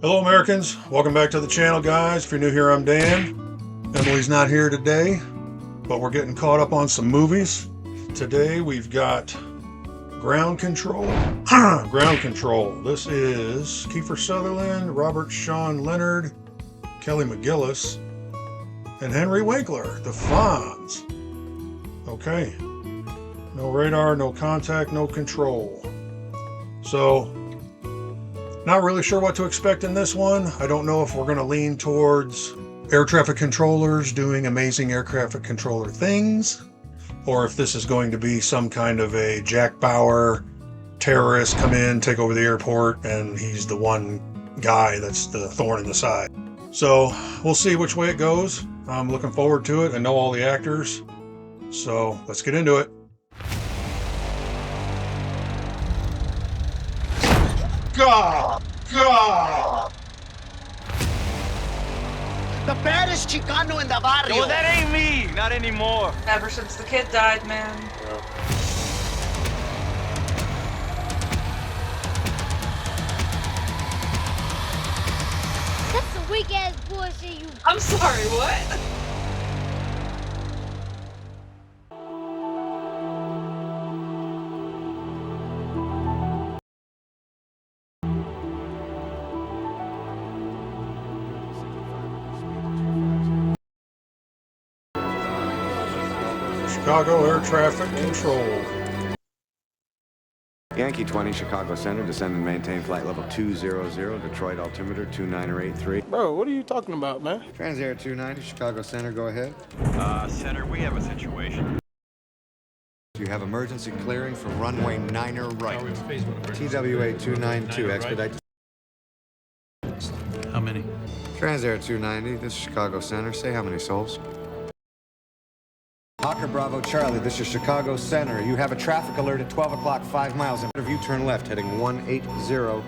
Hello Americans, welcome back to the channel guys. If you're new here, I'm Dan. Emily's not here today, but we're getting caught up on some movies. Today we've got Ground Control. Ground Control. This is Kiefer Sutherland, Robert Sean Leonard, Kelly McGillis, and Henry Winkler, the Fonz. Okay. No radar, no contact, no control. So, not really sure what to expect in this one. I don't know if we're going to lean towards air traffic controllers doing amazing air traffic controller things, or if this is going to be some kind of a Jack Bauer terrorist come in, take over the airport, and he's the one guy that's the thorn in the side. So we'll see which way it goes. I'm looking forward to it. I know all the actors. So let's get into it. God! God! The baddest Chicano in the barrio. No, that ain't me. Not anymore. Ever since the kid died, man. That's some weak ass bullshit, you. I'm sorry, what? Chicago Air Traffic Control. Yankee 20, Chicago Center, descend and maintain flight level 200, Detroit altimeter 2983. Bro, what are you talking about, man? Transair 290, Chicago Center, go ahead. Center, we have a situation. You have emergency clearing for runway 9er right. TWA 292, expedite. How many? Transair 290, this is Chicago Center, say how many souls? Hawker Bravo Charlie, this is Chicago Center. You have a traffic alert at 12 o'clock, 5 miles. Imperative U-turn left, heading 180.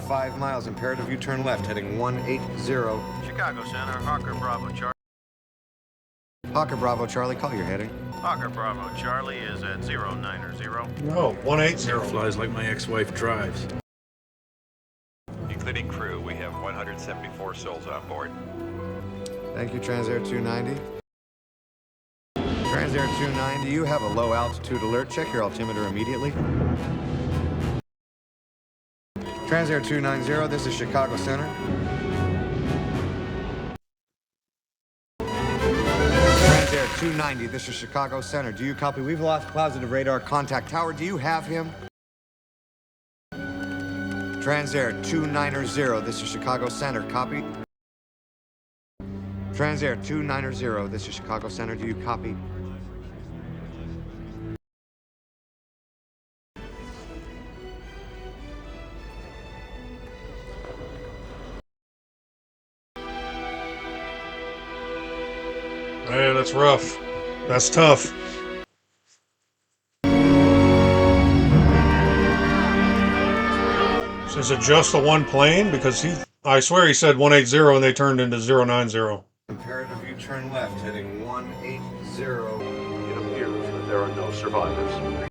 5 miles, imperative U-turn left, heading 180. Chicago Center, Hawker Bravo Charlie. Hawker Bravo Charlie, call your heading. Hawker Bravo Charlie is at 090. No, 180. Flies like my ex-wife drives. Including crew, we have 174 souls on board. Thank you, Transair 290. Transair 290, you have a low altitude alert. Check your altimeter immediately. Transair 290, this is Chicago Center. Transair 290, this is Chicago Center. Do you copy? We've lost positive radar contact. Tower, do you have him? Transair 290, this is Chicago Center. Copy. Transair 290, this is Chicago Center. Do you copy? Man, that's rough. That's tough. So is it just the one plane? Because I swear he said 180 and they turned into 090. Imperative U-turn left, heading 180. It appears that there are no survivors.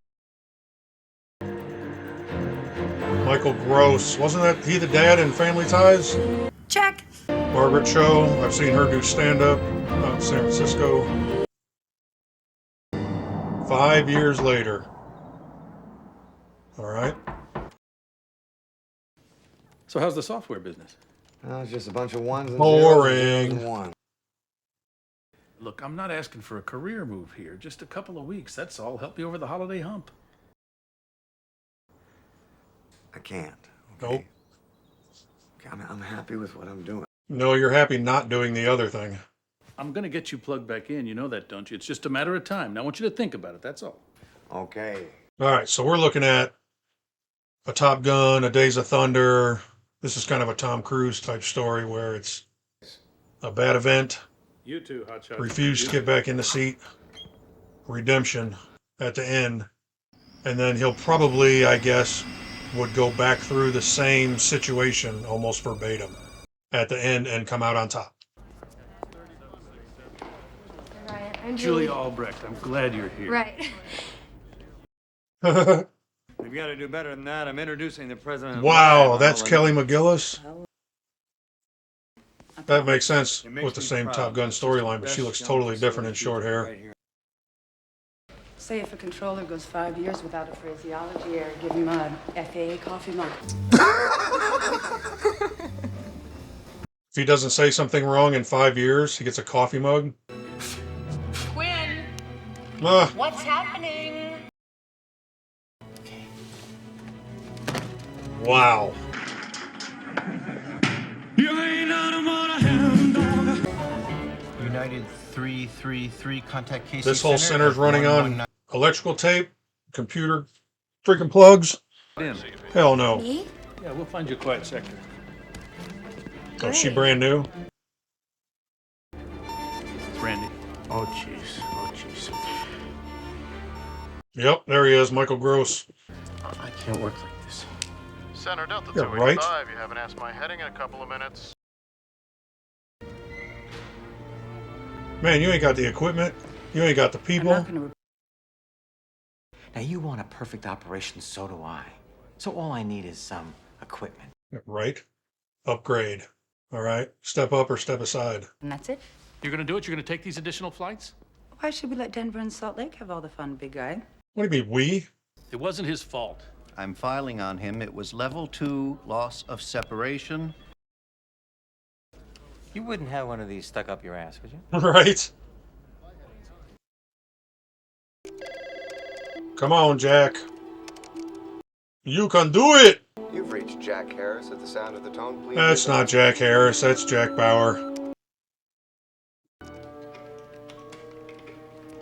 Michael Gross. Wasn't that he the dad in Family Ties? Check. Margaret Cho. I've seen her do stand-up out in San Francisco. 5 years later. All right. So how's the software business? Oh, it's just a bunch of ones and Boring. zeros and ones. Look, I'm not asking for a career move here. Just a couple of weeks, that's all. Help you over the holiday hump. I can't. Nope. Okay? I'm happy with what I'm doing. No, you're happy not doing the other thing. I'm gonna get you plugged back in. You know that, don't you? It's just a matter of time. Now I want you to think about it, that's all. Okay. All right, so we're looking at a Top Gun, a Days of Thunder. This is kind of a Tom Cruise type story where it's a bad event, You too, hotshot. refused to get back in the seat, redemption at the end, and then he'll probably, I guess, would go back through the same situation almost verbatim at the end and come out on top. Right, I'm Julie Albrecht, I'm glad you're here. Right. We've got to do better than that. I'm introducing the president. Wow, that's Kelly McGillis. That makes sense with the same Top Gun storyline, but she looks totally different in short hair. Say if a controller goes 5 years without a phraseology error, give him a FAA coffee mug. If he doesn't say something wrong in 5 years, he gets a coffee mug. Quinn! What's happening? Wow. United 333 contact Casey. This whole Center center's at running on 119. electrical tape, computer freaking plugs. Hell no. Me? Yeah, we'll find you a quiet sector. Oh, is she brand new? It's Randy. Oh, jeez. Oh, jeez. Yep, there he is, Michael Gross. I can't work like this. Center Delta Yeah, right. 285, you haven't asked my heading in a couple of minutes. Man, you ain't got the equipment. You ain't got the I'm people. not gonna Now, you want a perfect operation, so do I. So all I need is some equipment. Right? Upgrade. All right? Step up or step aside. And that's it? You're gonna do it? You're gonna take these additional flights? Why should we let Denver and Salt Lake have all the fun, big guy? What do you mean, we? It wasn't his fault. I'm filing on him. It was level 2 loss of separation. You wouldn't have one of these stuck up your ass, would you? Right? Come on, Jack. You can do it! You've reached Jack Harris at the sound of the tone. Please. That's not Jack Harris, that's Jack Bauer.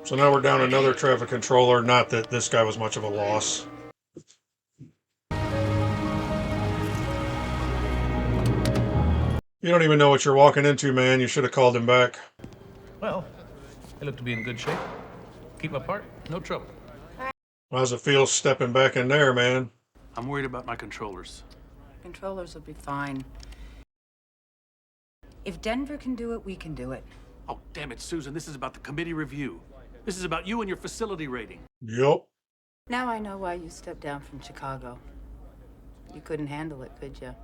So now we're down another traffic controller. Not that this guy was much of a loss. You don't even know what you're walking into, man. You should have called him back. Well, they look to be in good shape. Keep apart, no trouble. How's it feel stepping back in there, man? I'm worried about my controllers. Controllers will be fine. If Denver can do it, we can do it. Oh, damn it, Susan, this is about the committee review. This is about you and your facility rating. Yup. Now I know why you stepped down from Chicago. You couldn't handle it, could you?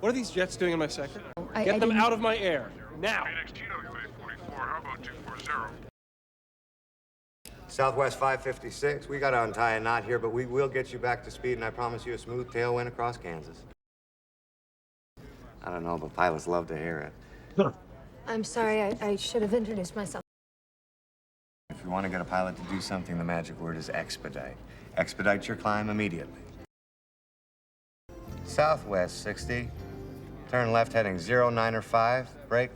What are these jets doing in my sector? I Get them didn't- out of my air, now. Southwest 556. We got to untie a knot here, but we will get you back to speed, and I promise you a smooth tailwind across Kansas. I don't know, but pilots love to hear it. I'm sorry, I should have introduced myself. If you want to get a pilot to do something, the magic word is expedite. Expedite your climb immediately. Southwest 60. Turn left heading 095. Brake.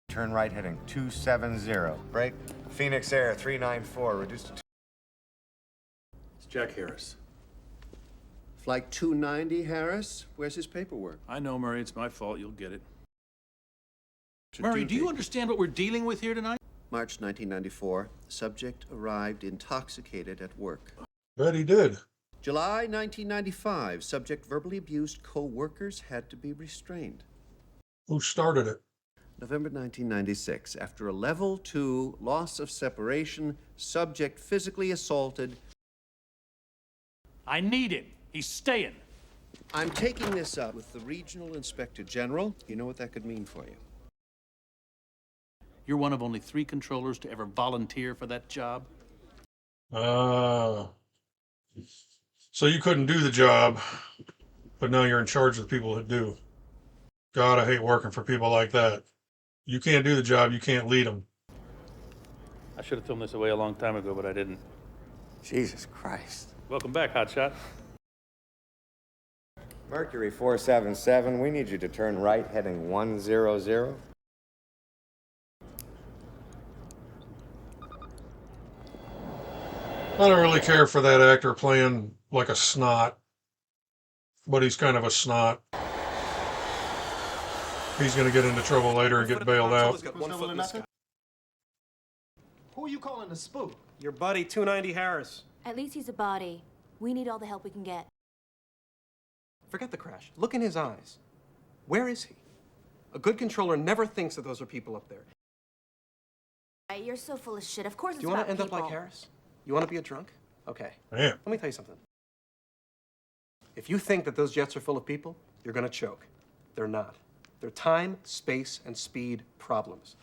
Turn right heading 270. Brake. Phoenix Air 394. Reduce to It's Jack Harris. Flight 290, Harris. Where's his paperwork? I know, Murray, it's my fault. You'll get it. Murray, do you understand what we're dealing with here tonight? March 1994. Subject arrived intoxicated at work. Bet he did. July 1995. Subject verbally abused co-workers, had to be restrained. Who started it? November 1996. After a level 2 loss of separation, subject physically assaulted. I need him. He's staying. I'm taking this up with the Regional Inspector General. You know what that could mean for you. You're one of only 3 controllers to ever volunteer for that job. So you couldn't do the job, but now you're in charge of the people that do. God, I hate working for people like that. You can't do the job, you can't lead them. I should have thrown this away a long time ago, but I didn't. Jesus Christ. Welcome back, hotshot. Mercury 477. We need you to turn right heading 100. I don't really care for that actor playing like a snot, but he's kind of a snot. He's going to get into trouble later and get bailed out. Who are you calling a spook? Your buddy, 290 Harris. At least he's a body. We need all the help we can get. Forget the crash. Look in his eyes. Where is he? A good controller never thinks that those are people up there. You're so full of shit. Of course Do it's you want about to end people. up like Harris? You want to be a drunk? Okay. Damn. Let me tell you something. If you think that those jets are full of people, you're going to choke. They're not. They're time, space, and speed problems.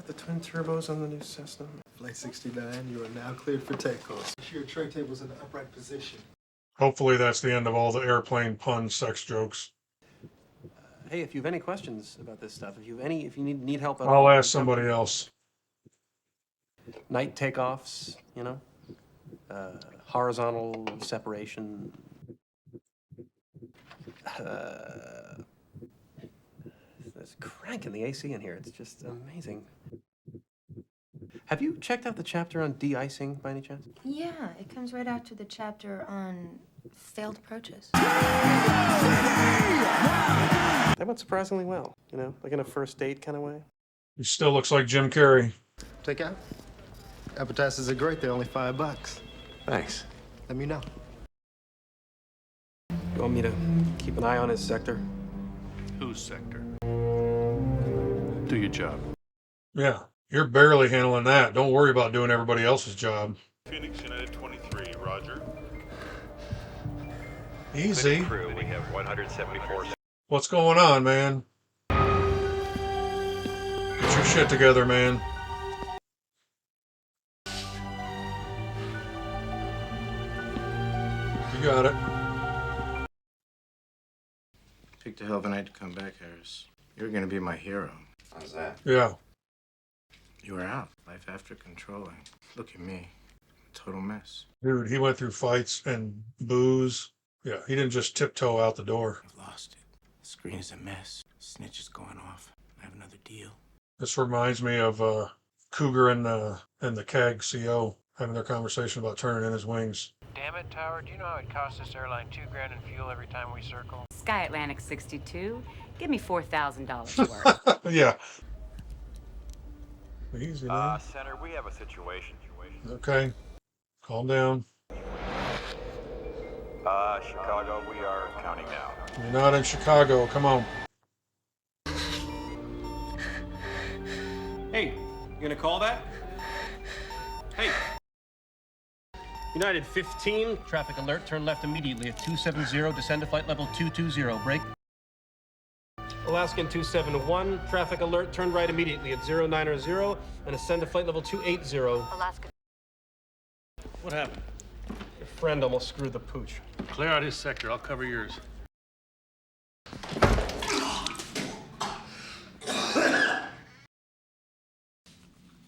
The twin turbos on the new Cessna. Flight 69, you are now cleared for takeoff. Your tray table's in the upright position. Hopefully that's the end of all the airplane pun sex jokes. Hey, if you have any questions about this stuff, if you need help at I'll all, ask somebody else. Night takeoffs, you know, horizontal separation. There's a crank in the AC in here. It's just amazing. Have you checked out the chapter on de-icing by any chance? Yeah, it comes right after the chapter on failed approaches. That went surprisingly well, you know, like in a first date kind of way. He still looks like Jim Carrey. Take out. Appetizers are great. They're only $5. Thanks. Let me know. You want me to keep an eye on his sector? Whose sector? Do your job. Yeah, you're barely handling that. Don't worry about doing everybody else's job. Phoenix United 23, roger. Easy. Crew, we have 174. What's going on, man? Get your shit together, man. You got it. Picked a hell of a night to come back, Harris. You're gonna be my hero. How's that? Yeah. You were out. Life after controlling. Look at me. Total mess. Dude, he went through fights and booze. Yeah, he didn't just tiptoe out the door. I've lost it. The screen is a mess. Snitch is going off. I have another deal. This reminds me of Cougar and the CAG CO having their conversation about turning in his wings. Damn it, Tower, do you know how it costs this airline $2,000 in fuel every time we circle? Sky Atlantic 62. Give me $4,000 worth. Yeah. Easy, man. Center, we have a situation. Okay. Calm down. Chicago, we are counting now. You're not in Chicago. Come on. Hey, you gonna call that? Hey. United 15, traffic alert, turn left immediately at 270, descend to flight level 220, break. Alaskan 271, traffic alert, turn right immediately at 090, and ascend to flight level 280. Alaska. What happened? Your friend almost screwed the pooch. Clear out his sector. I'll cover yours.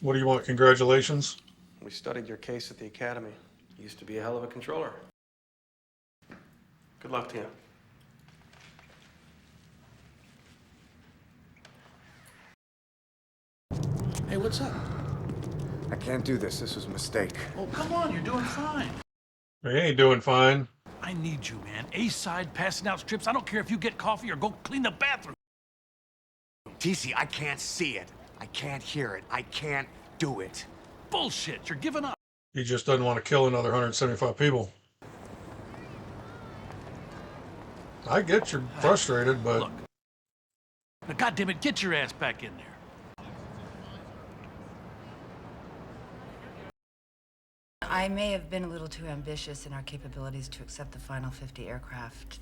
What do you want? Congratulations? We studied your case at the academy. You used to be a hell of a controller. Good luck to you. Hey, what's up? I can't do this. This was a mistake. Oh, come on, you're doing fine. He ain't doing fine. I need you, man. A-side passing out strips. I don't care if you get coffee or go clean the bathroom. TC, I can't see it. I can't hear it. I can't do it. Bullshit, you're giving up. He just doesn't want to kill another 175 people. I get you're frustrated, but... Look. Now, goddammit, get your ass back in there. I may have been a little too ambitious in our capabilities to accept the final 50 aircraft.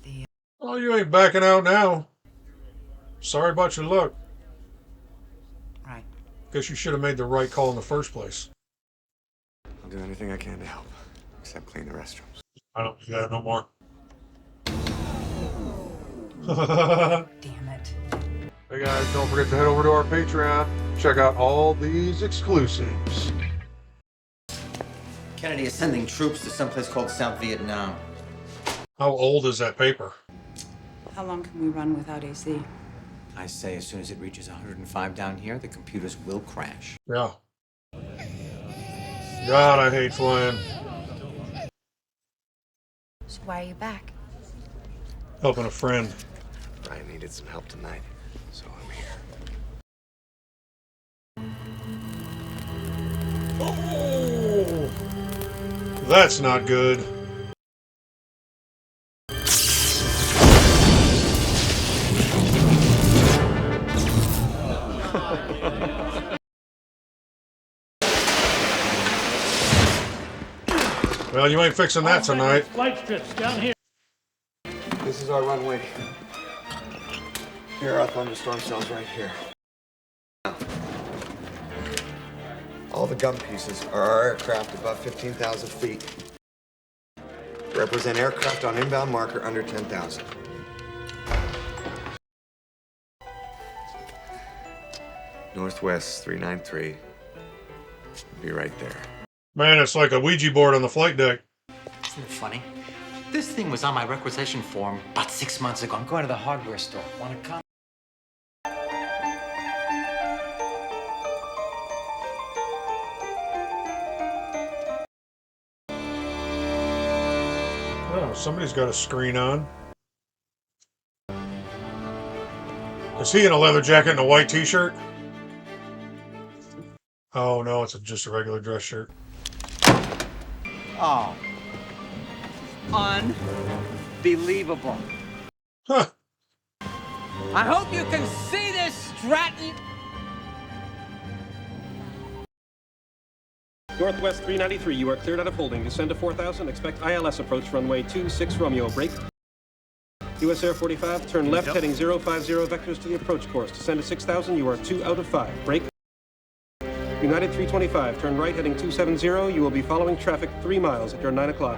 Oh, you ain't backing out now. Sorry about your luck. Right. Guess you should have made the right call in the first place. I'll do anything I can to help, except clean the restrooms. I don't do that no more. Damn it. Hey guys, don't forget to head over to our Patreon. Check out all these exclusives. Kennedy is sending troops to someplace called South Vietnam. How old is that paper? How long can we run without AC? I say as soon as it reaches 105 down here, the computers will crash. Yeah. God, I hate flying. So why are you back? Helping a friend. Brian needed some help tonight, so I'm here. Oh! That's not good. Well, you ain't fixing that tonight. Flight strips down here. This is our runway. Here are our thunderstorm cells right here. All the gun pieces are our aircraft above 15,000 feet. Represent aircraft on inbound marker under 10,000. Northwest 393. Be right there. Man, it's like a Ouija board on the flight deck. Isn't it funny? This thing was on my requisition form about 6 months ago. I'm going to the hardware store. Want to come? Oh, somebody's got a screen on. Is he in a leather jacket and a white t-shirt? Oh no, it's just a regular dress shirt. Oh. Unbelievable. Huh. I hope you can see this, Stratton. Northwest 393, you are cleared out of holding. Descend to 4,000. Expect ILS approach runway 26 Romeo. Break. US Air 45, turn left, heading 050 vectors to the approach course. Descend to 6,000. You are 2 out of 5. Break. United 325, turn right, heading 270. You will be following traffic 3 miles at your 9 o'clock.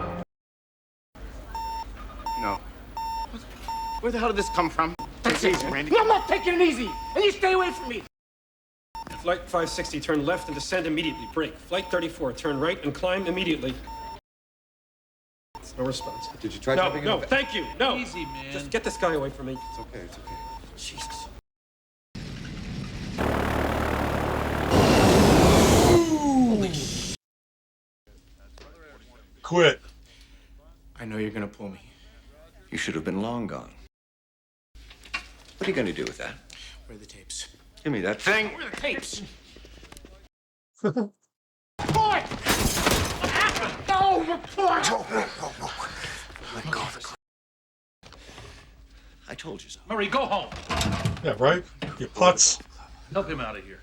No. Where the hell did this come from? That's easy, Randy. I'm not taking it easy, and you stay away from me. Flight 560, turn left and descend immediately. Break. Flight 34, turn right and climb immediately. No response. Did you try No, jumping no, in the thank you. No. Easy, man. Just get this guy away from me. It's okay, it's okay. Jesus. Holy sh! Quit. I know you're gonna pull me. You should have been long gone. What are you going to do with that? Where are the tapes? Give me that thing. Where are the tapes? Boy! What happened? No, report! No. Let go of the... I told you so. Murray, go home. Yeah, right? You putz. Help him out of here.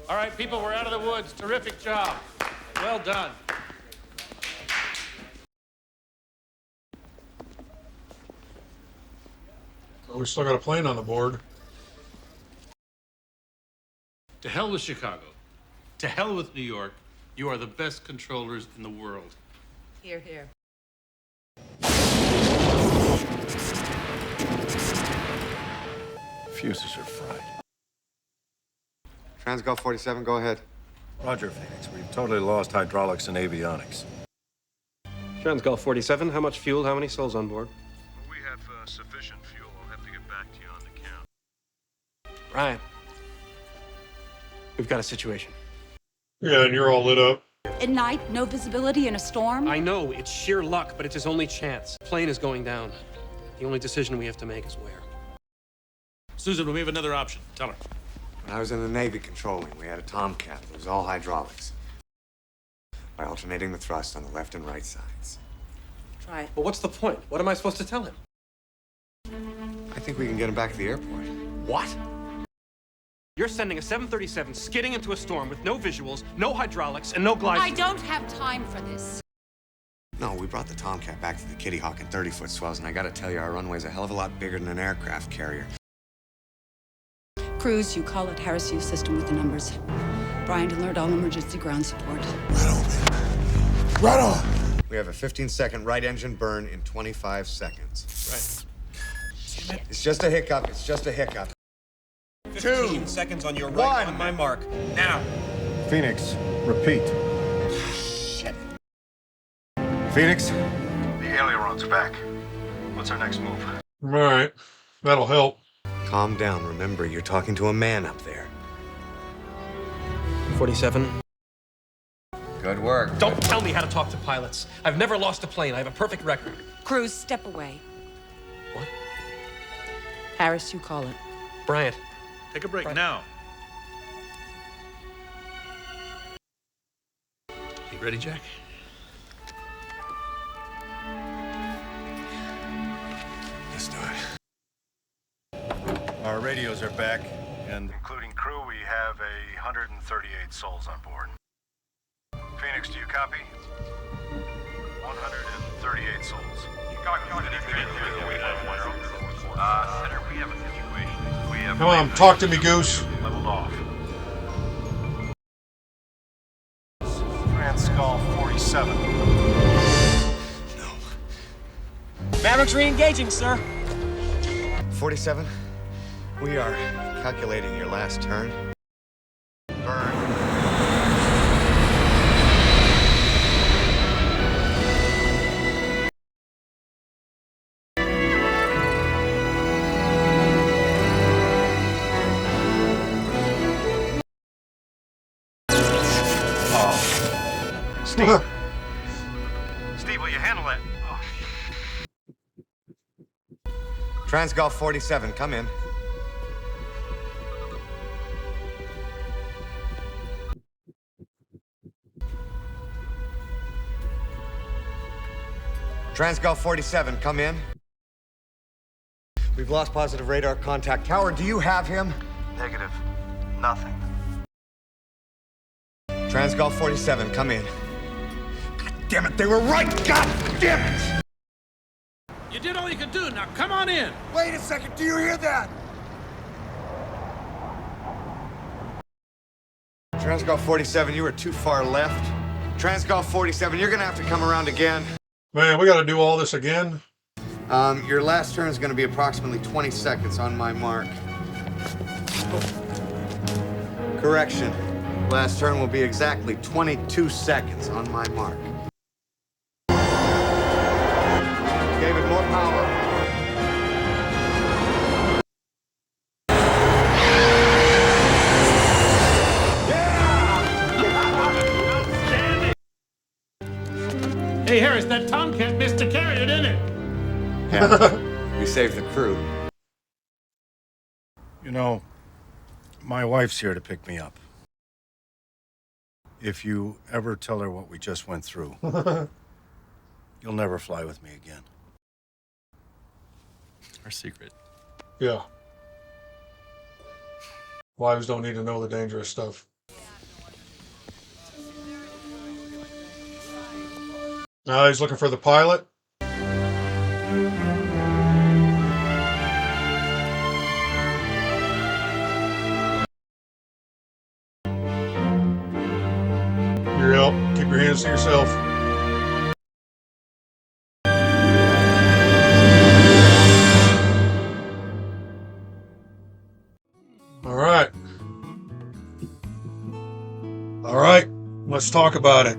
All right, people, we're out of the woods. Terrific job. Well done. Oh, we still got a plane on the board. To hell with Chicago. To hell with New York. You are the best controllers in the world. Here, here. Fuses are fried. Transgulf 47, go ahead. Roger, Phoenix. We've totally lost hydraulics and avionics. Transgulf 47, how much fuel, how many souls on board? We have sufficient fuel. I'll have to get back to you on the count. Ryan. We've got a situation. Yeah, and you're all lit up. At night, no visibility in a storm? I know, it's sheer luck, but it's his only chance. Plane is going down. The only decision we have to make is where. Susan, we have another option. Tell her. When I was in the Navy controlling, we had a Tomcat. It was all hydraulics. By alternating the thrust on the left and right sides. Try it. Well, what's the point? What am I supposed to tell him? I think we can get him back to the airport. What? You're sending a 737 skidding into a storm with no visuals, no hydraulics, and no glide. I don't have time for this. No, we brought the Tomcat back to the Kitty Hawk in 30-foot swells, and I gotta tell you, our runway's a hell of a lot bigger than an aircraft carrier. Cruz, you call it Harris U system with the numbers. Brian alert all emergency ground support. Right on! We have a 15-second right engine burn in 25 seconds. Right. It's just a hiccup. It's just a hiccup. 15 seconds on your right, on my mark. Now. Phoenix, repeat. Shit. Phoenix? The aileron's back. What's our next move? All right. That'll help. Calm down. Remember, you're talking to a man up there. 47. Good work. Don't tell me how to talk to pilots. I've never lost a plane. I have a perfect record. Cruz, step away. What? Harris, you call it. Bryant. Take a break now. You ready, Jack? Let's do it. Our radios are back, and including crew, we have 138 souls on board. Phoenix, do you copy? 138 souls. Center, we have a situation. We have Come on, talk to me, Goose. leveled off. Skull 47. Maverick's re-engaging, sir. 47, we are calculating your last turn. Burn. Steve. Steve, will you handle that? Oh. Transgolf 47, come in. Transgolf 47, come in. We've lost positive radar contact. Tower, do you have him? Negative. Nothing. Transgolf 47, come in. God damn it, they were right! God damn it! You did all you could do. Now come on in. Wait a second, do you hear that? Transgolf 47, you were too far left. Transgolf 47, you're gonna have to come around again. Man, we got to do all this again. Your last turn is gonna be approximately 20 seconds on my mark. Correction. Last turn will be exactly 22 seconds on my mark. David, more power. Hey, Harris, that Tomcat missed a carrier, didn't it? Yeah, we saved the crew. You know, my wife's here to pick me up. If you ever tell her what we just went through, you'll never fly with me again. Our secret. Yeah. Wives don't need to know the dangerous stuff. Now he's looking for the pilot. You're up. Keep your hands to yourself. All right, let's talk about it.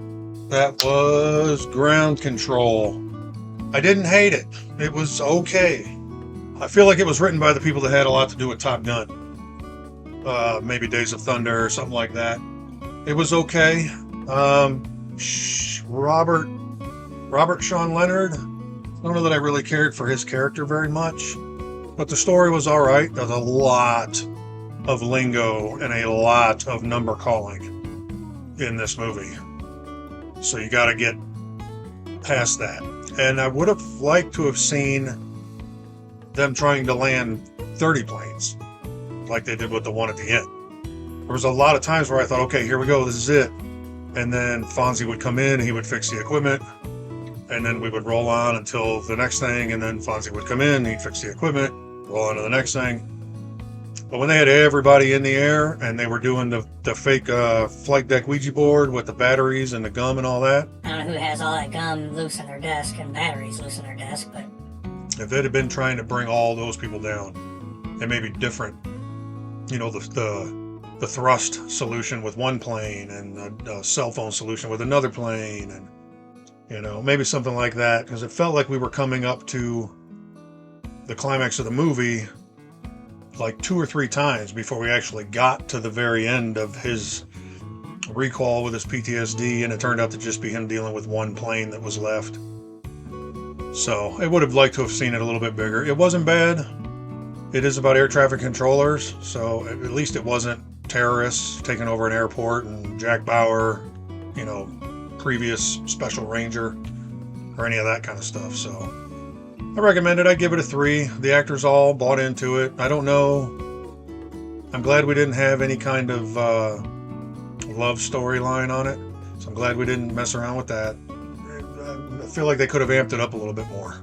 That was Ground Control. I didn't hate it. It was okay. I feel like it was written by the people that had a lot to do with Top Gun. Maybe Days of Thunder or something like that. It was okay. Robert Sean Leonard. I don't know that I really cared for his character very much, but the story was all right. There's a lot of lingo and a lot of number calling in this movie, so you got to get past that. And I would have liked to have seen them trying to land 30 planes like they did with the one at the end. There was a lot of times where I thought, okay, here we go, this is it. And then Fonzie would come in, he would fix the equipment, and then we would roll on until the next thing, and then Fonzie would come in, he'd fix the equipment, roll on to the next thing. But when they had everybody in the air and they were doing the fake flight deck Ouija board with the batteries and the gum and all that. I don't know who has all that gum loose in their desk and batteries loose in their desk, but if they'd have been trying to bring all those people down, and maybe different, you know, the thrust solution with one plane and a cell phone solution with another plane, and you know, maybe something like that, because it felt like we were coming up to the climax of the movie like 2 or 3 times before we actually got to the very end of his recall with his PTSD, and it turned out to just be him dealing with one plane that was left. So I would have liked to have seen it a little bit bigger. It wasn't bad. It is about air traffic controllers, so at least it wasn't terrorists taking over an airport and Jack Bauer, you know, previous Special Ranger, or any of that kind of stuff. So I recommend it. I give it a 3. The actors all bought into it. I don't know. I'm glad we didn't have any kind of love storyline on it. So I'm glad we didn't mess around with that. I feel like they could have amped it up a little bit more,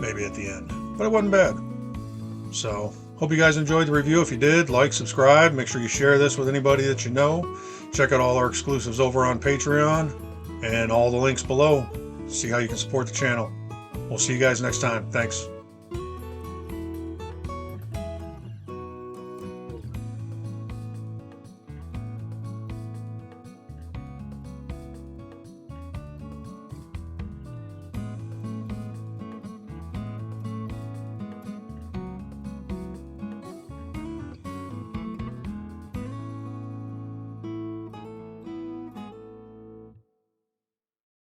maybe at the end, but it wasn't bad. So hope you guys enjoyed the review. If you did, like, subscribe, make sure you share this with anybody that you know. Check out all our exclusives over on Patreon and all the links below. See how you can support the channel. We'll see you guys next time. Thanks.